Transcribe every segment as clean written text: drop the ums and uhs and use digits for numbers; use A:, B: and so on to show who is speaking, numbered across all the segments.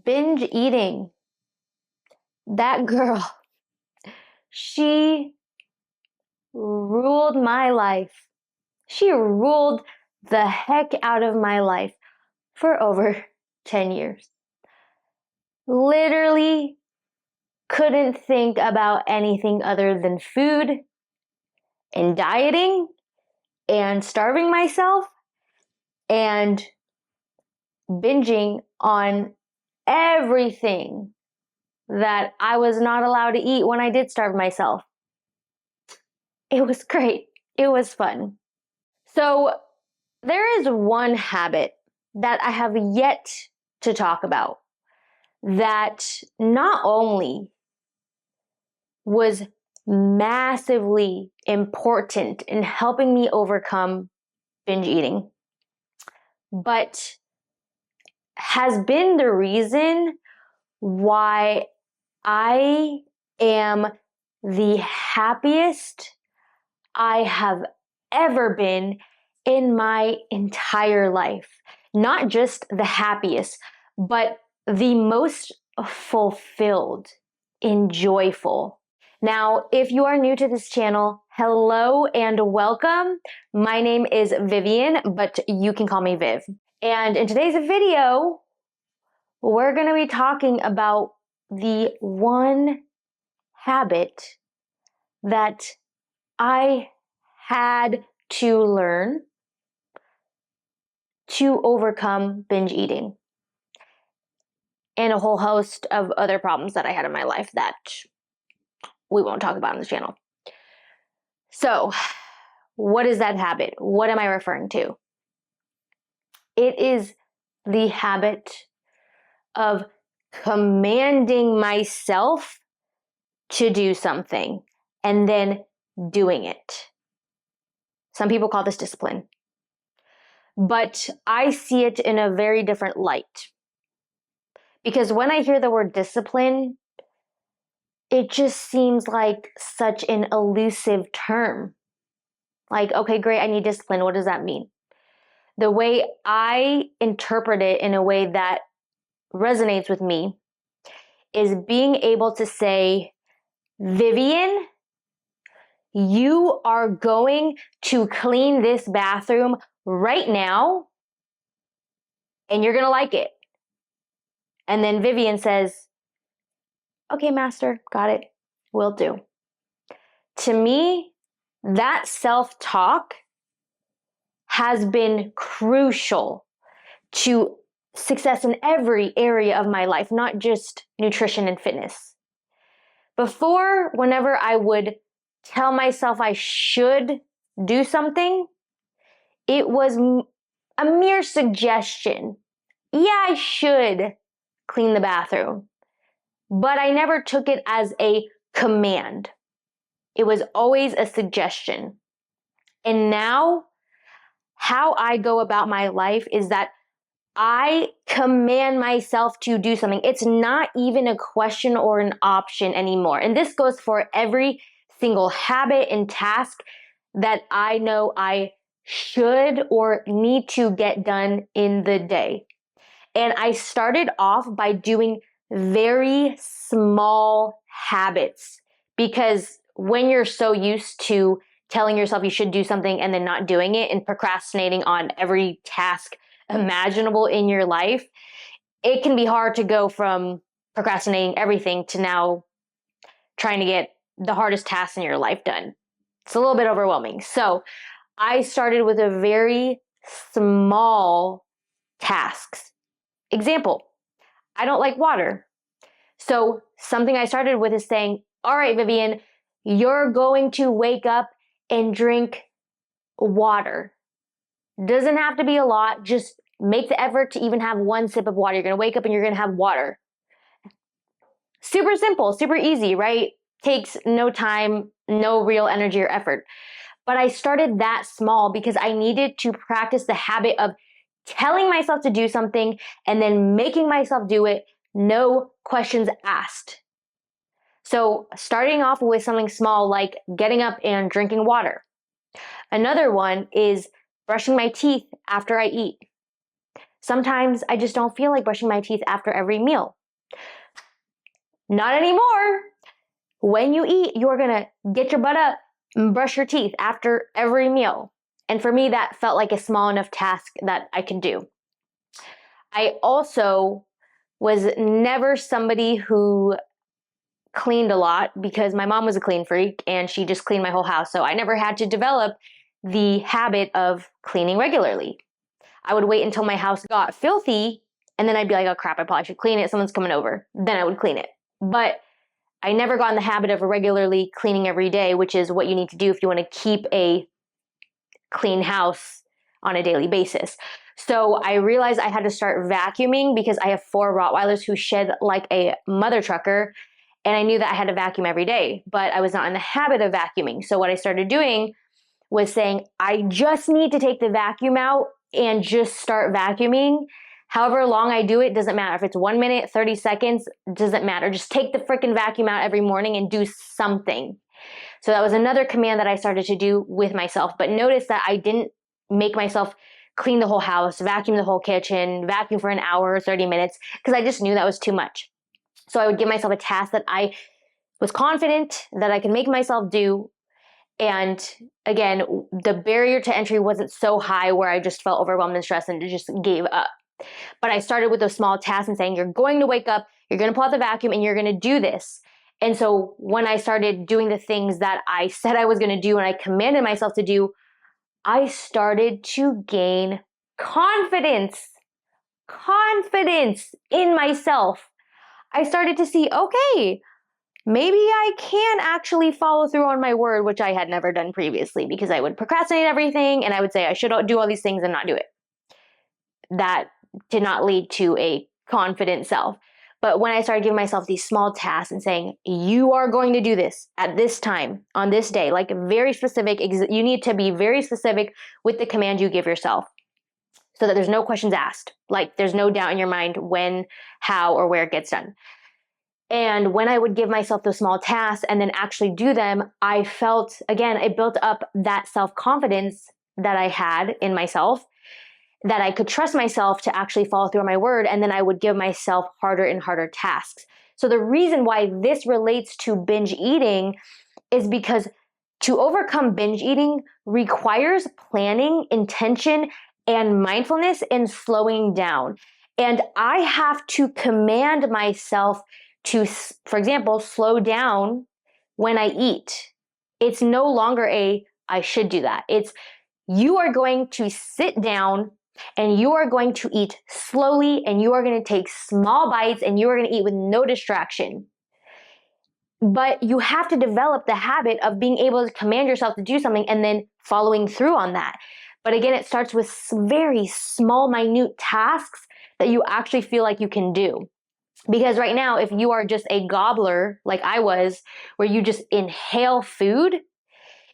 A: binge eating. That girl, she ruled my life. She ruled the heck out of my life for over 10 years. Literally couldn't think about anything other than food and dieting and starving myself and binging on everything that I was not allowed to eat when I did starve myself. It was great. It was fun. So there is one habit that I have yet to talk about that not only was massively important in helping me overcome binge eating, but has been the reason why I am the happiest I have ever been in my entire life. Not just the happiest, but the most fulfilled and joyful. Now, if you are new to this channel, hello and welcome. My name is Vivian, but you can call me Viv. And in today's video, we're going to be talking about the one habit that I had to learn to overcome binge eating and a whole host of other problems that I had in my life that we won't talk about on this channel. So, what is that habit? What am I referring to? It is the habit of commanding myself to do something and then doing it. Some people call this discipline, but I see it in a very different light. Because when I hear the word discipline, it just seems like such an elusive term. Like, okay, great, I need discipline. What does that mean? The way I interpret it in a way that resonates with me is being able to say, Vivian, you are going to clean this bathroom right now, and you're going to like it. And then Vivian says, okay, master, got it, will do. To me, that self-talk has been crucial to success in every area of my life, not just nutrition and fitness. Before, whenever I would tell myself I should do something, it was a mere suggestion. Yeah, I should clean the bathroom. But I never took it as a command. It was always a suggestion. And now, how I go about my life is that I command myself to do something. It's not even a question or an option anymore. And this goes for every single habit and task that I know I should or need to get done in the day. And I started off by doing very small habits, because when you're so used to telling yourself you should do something and then not doing it and procrastinating on every task imaginable in your life, it can be hard to go from procrastinating everything to now trying to get the hardest tasks in your life done. It's a little bit overwhelming. So I started with a very small tasks. Example, I don't like water. So something I started with is saying, all right, Vivian, you're going to wake up and drink water. Doesn't have to be a lot. Just make the effort to even have one sip of water. You're going to wake up and you're going to have water. Super simple, super easy, right? Takes no time, no real energy or effort. But I started that small because I needed to practice the habit of telling myself to do something and then making myself do it, no questions asked. So starting off with something small like getting up and drinking water. Another one is brushing my teeth after I eat. Sometimes I just don't feel like brushing my teeth after every meal. Not anymore. When you eat, you're going to get your butt up and brush your teeth after every meal. And for me, that felt like a small enough task that I could do. I also was never somebody who cleaned a lot because my mom was a clean freak and she just cleaned my whole house. So I never had to develop the habit of cleaning regularly. I would wait until my house got filthy and then I'd be like, oh crap, I probably should clean it. Someone's coming over. Then I would clean it. But I never got in the habit of regularly cleaning every day, which is what you need to do if you want to keep a clean house on a daily basis. So I realized I had to start vacuuming because I have 4 Rottweilers who shed like a mother trucker. And I knew that I had to vacuum every day, but I was not in the habit of vacuuming. So what I started doing was saying, I just need to take the vacuum out and just start vacuuming. However long I do it, doesn't matter. If it's 1 minute, 30 seconds, doesn't matter. Just take the freaking vacuum out every morning and do something. So that was another command that I started to do with myself. But notice that I didn't make myself clean the whole house, vacuum the whole kitchen, vacuum for an hour or 30 minutes, because I just knew that was too much. So I would give myself a task that I was confident that I could make myself do. And again, the barrier to entry wasn't so high where I just felt overwhelmed and stressed and just gave up. But I started with those small tasks and saying, you're going to wake up, you're going to pull out the vacuum, and you're going to do this. And so when I started doing the things that I said I was going to do and I commanded myself to do, I started to gain confidence in myself. I started to see, okay, maybe I can actually follow through on my word, which I had never done previously because I would procrastinate everything and I would say I should do all these things and not do it. That did not lead to a confident self. But when I started giving myself these small tasks and saying, you are going to do this at this time, on this day, like very specific, you need to be very specific with the command you give yourself so that there's no questions asked. Like there's no doubt in your mind when, how, or where it gets done. And when I would give myself those small tasks and then actually do them, I felt, again, it built up that self-confidence that I had in myself, that I could trust myself to actually follow through on my word. And then I would give myself harder and harder tasks. So the reason why this relates to binge eating is because to overcome binge eating requires planning, intention, and mindfulness and slowing down. And I have to command myself to, for example, slow down when I eat. It's no longer I should do that. It's you are going to sit down and you are going to eat slowly and you are going to take small bites and you are going to eat with no distraction. But you have to develop the habit of being able to command yourself to do something and then following through on that. But again, it starts with very small, minute tasks that you actually feel like you can do. Because right now, if you are just a gobbler like I was, where you just inhale food,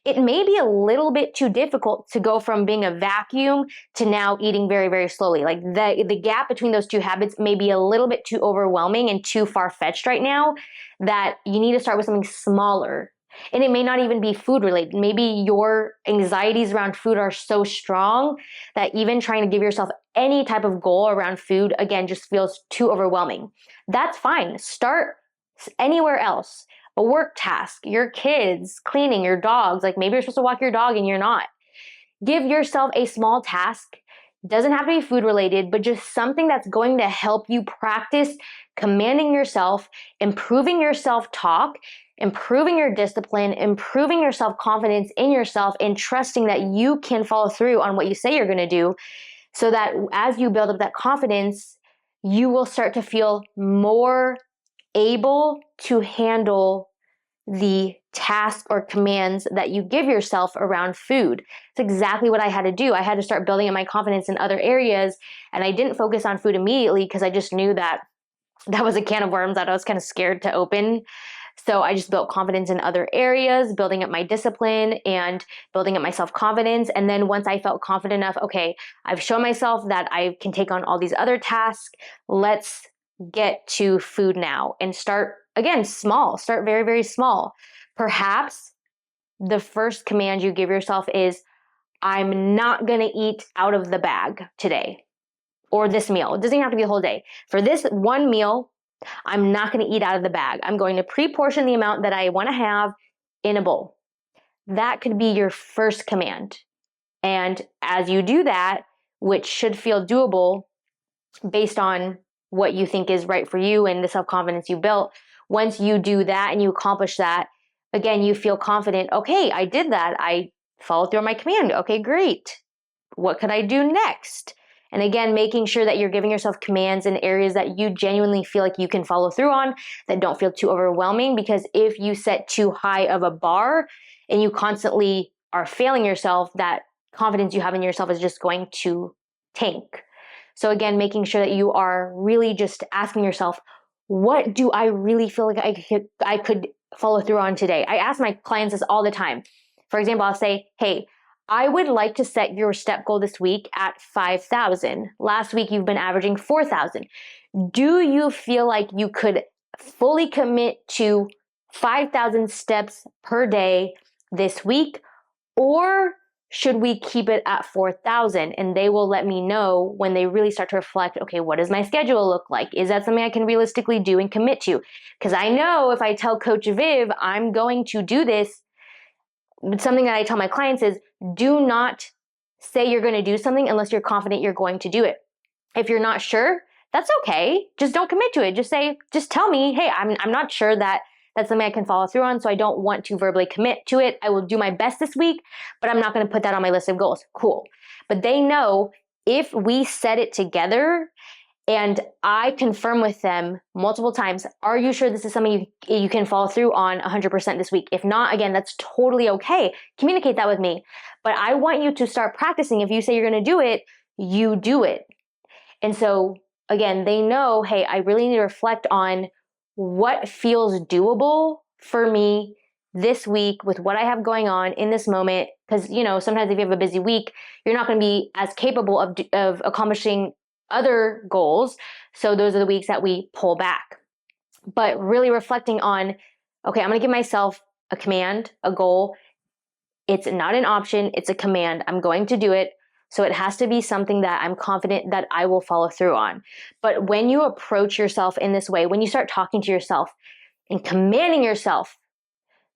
A: it may be a little bit too difficult to go from being a vacuum to now eating very, very slowly. Like the gap between those two habits may be a little bit too overwhelming and too far-fetched right now that you need to start with something smaller. And it may not even be food related. Maybe your anxieties around food are so strong that even trying to give yourself any type of goal around food, again, just feels too overwhelming. That's fine. Start anywhere else. A work task, your kids, cleaning, your dogs. Like maybe you're supposed to walk your dog and you're not. Give yourself a small task. Doesn't have to be food related, but just something that's going to help you practice commanding yourself, improving your self-talk, improving your discipline, improving your self-confidence in yourself, and trusting that you can follow through on what you say you're going to do, so that as you build up that confidence, you will start to feel more able to handle the tasks or commands that you give yourself around food. It's exactly what I had to do. I had to start building up my confidence in other areas, and I didn't focus on food immediately because I just knew that that was a can of worms that I was kind of scared to open. So I just built confidence in other areas, building up my discipline and building up my self-confidence. And then once I felt confident enough, okay, I've shown myself that I can take on all these other tasks. Let's get to food now and start, again, small. Start very, very small. Perhaps the first command you give yourself is, I'm not going to eat out of the bag today. or this meal. It doesn't even have to be the whole day. For this one meal, I'm not going to eat out of the bag. I'm going to pre-portion the amount that I want to have in a bowl. That could be your first command. And as you do that, which should feel doable based on what you think is right for you and the self-confidence you built, once you do that and you accomplish that, again, you feel confident. Okay, I did that. I followed through on my command. Okay, great. What could I do next? And again, making sure that you're giving yourself commands in areas that you genuinely feel like you can follow through on, that don't feel too overwhelming. Because if you set too high of a bar and you constantly are failing yourself, that confidence you have in yourself is just going to tank. So again, making sure that you are really just asking yourself, what do I really feel like I could follow through on today? I ask my clients this all the time. For example, I'll say, hey, I would like to set your step goal this week at 5,000. Last week, you've been averaging 4,000. Do you feel like you could fully commit to 5,000 steps per day this week? Or should we keep it at 4,000? And they will let me know when they really start to reflect, okay, what does my schedule look like? Is that something I can realistically do and commit to? Because I know if I tell Coach Viv, I'm going to do this, something that I tell my clients is, do not say you're going to do something unless you're confident you're going to do it. If you're not sure, that's okay. Just don't commit to it. Just tell me, hey, I'm not sure that that's something I can follow through on, so I don't want to verbally commit to it. I will do my best this week, but I'm not going to put that on my list of goals. Cool. But they know if we set it together and I confirm with them multiple times, are you sure this is something you can follow through on 100% this week? If not, again, that's totally okay. Communicate that with me. But I want you to start practicing. If you say you're going to do it, you do it. And so, again, they know, hey, I really need to reflect on what feels doable for me this week with what I have going on in this moment. Because, sometimes if you have a busy week, you're not going to be as capable of accomplishing other goals. So those are the weeks that we pull back. But really reflecting on, okay, I'm going to give myself a command, a goal. It's not an option. It's a command. I'm going to do it. So it has to be something that I'm confident that I will follow through on. But when you approach yourself in this way, when you start talking to yourself and commanding yourself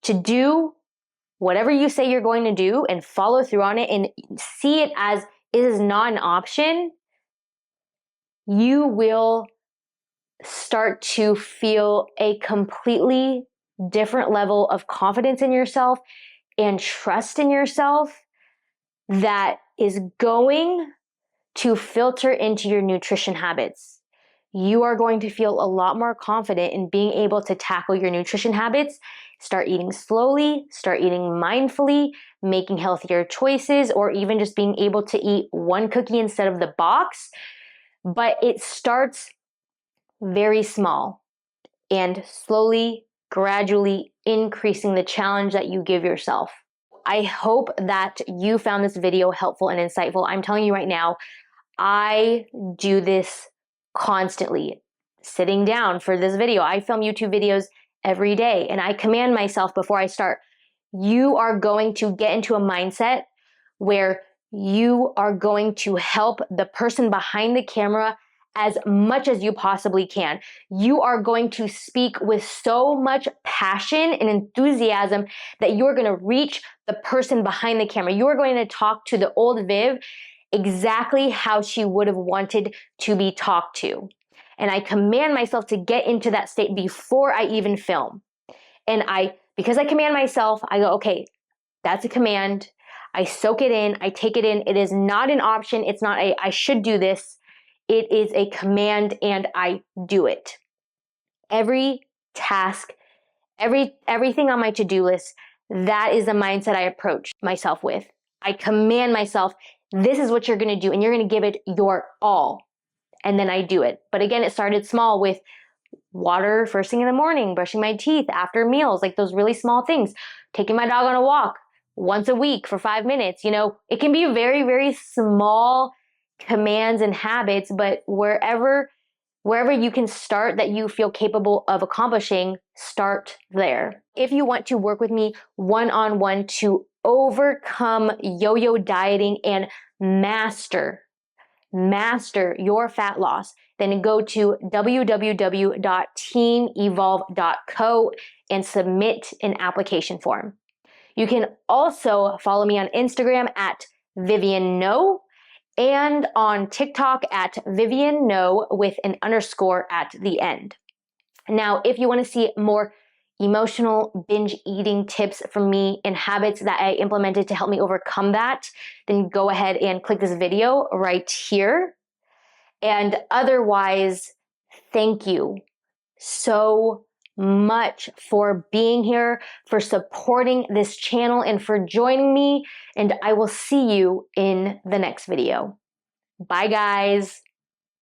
A: to do whatever you say you're going to do and follow through on it and see it as it is not an option, you will start to feel a completely different level of confidence in yourself and trust in yourself that is going to filter into your nutrition habits. You are going to feel a lot more confident in being able to tackle your nutrition habits. Start eating slowly, start eating mindfully, making healthier choices, or even just being able to eat one cookie instead of the box. But it starts very small and slowly, gradually increasing the challenge that you give yourself. I hope that you found this video helpful and insightful. I'm telling you right now, I do this constantly. Sitting down for this video, I film YouTube videos every day and I command myself before I start. You are going to get into a mindset where you are going to help the person behind the camera as much as you possibly can. You are going to speak with so much passion and enthusiasm that you're going to reach the person behind the camera. You are going to talk to the old Viv exactly how she would have wanted to be talked to. And I command myself to get into that state before I even film. And because I command myself, I go, okay, that's a command. I soak it in. I take it in. It is not an option. It's not I should do this. It is a command and I do it. Every task, everything on my to-do list, that is the mindset I approach myself with. I command myself, this is what you're going to do, and you're going to give it your all. And then I do it. But again, it started small with water first thing in the morning, brushing my teeth after meals, like those really small things, taking my dog on a walk once a week for 5 minutes. It can be very, very small commands and habits, but wherever you can start that you feel capable of accomplishing, start there. If you want to work with me one-on-one to overcome yo-yo dieting and master master your fat loss, then go to www.teamevolve.co and submit an application form. You can also follow me on Instagram at Vivian No and on TikTok at Vivian No with an underscore at the end. Now, if you want to see more emotional binge eating tips from me and habits that I implemented to help me overcome that, then go ahead and click this video right here. And otherwise, thank you so much for being here, for supporting this channel, and for joining me. And I will see you in the next video. Bye, guys.